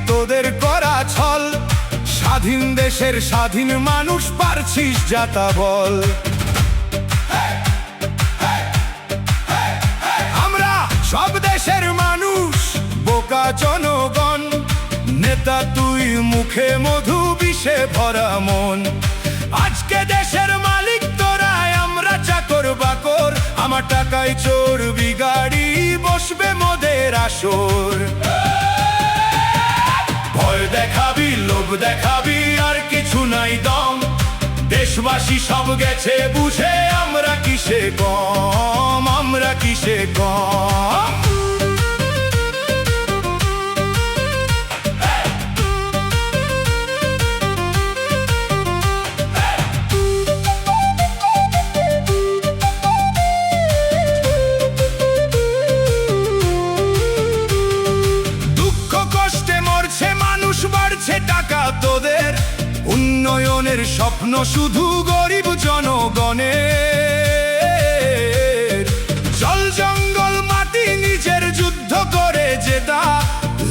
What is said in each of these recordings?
তোদের করা ছল, স্বাধীন দেশের স্বাধীন মানুষ পারছিস যাতা বল। আমরা সব দেশের মানুষ, বোকা জনগণ, নেতা তুই মুখে মধু বিষে ভরা মন। আজকে দেশের মালিক তোরাই, আমরা চাকর বাকর, আমার টাকায় চড়বি গাড়ি, বসবে মোদের আসর। ভয় দেখাবি, লোভ দেখাবি, আর কিছু নাই দম, দেশবাসী সব গেছে বুঝে, আমরা কিসে কম, আমরা কিসে কম। টাকা তোদের, উন্নয়নের স্বপ্ন শুধু গরিব জনগণের। জল জঙ্গল মাটি নিজের যুদ্ধ করে জেতা,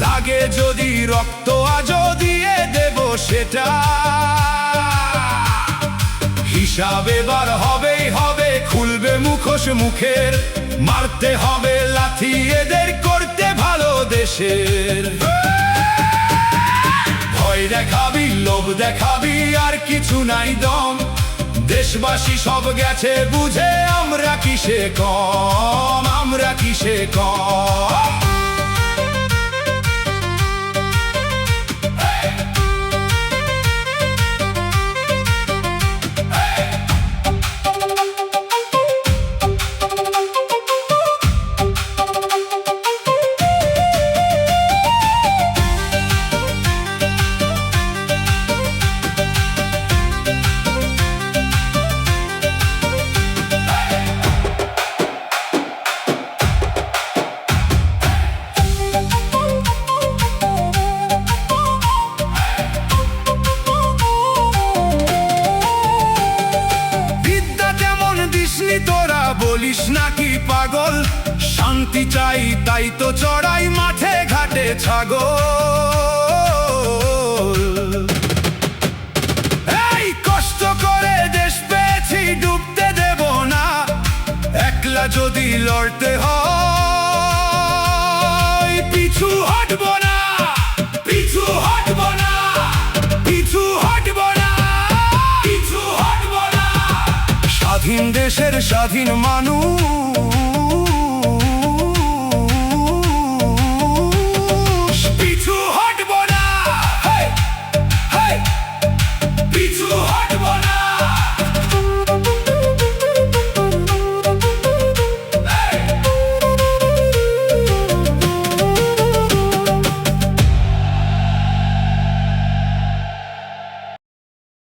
লাগে যদি রক্ত আজও দিয়ে দেব সেটা। হিসাব এবার হবেই হবে, খুলবে মুখোশ মুখের, মারতে হবে লাথি এদের, করতে ভালো দেশের। ভয় দেখাবি, লোভ দেখাবি, আর কিছু নাই দম, দেশবাসী সব গেছে বুঝে, আমরা কিসে কম, আমরা কিসে কম। তোরা বলিস নাকি পাগল, শান্তি চাই তাই তো চড়াই মাঠে ঘাটে ছাগল। এই কষ্ট করে দেশ পেয়েছি, ডুবতে দেব না, একলা যদি লড়তে হয়, পিছু হটব না, পিছু হটব না, পিছু হটব না, পিছু হটব না। স্বাধীন দেশের স্বাধীন মানুষ,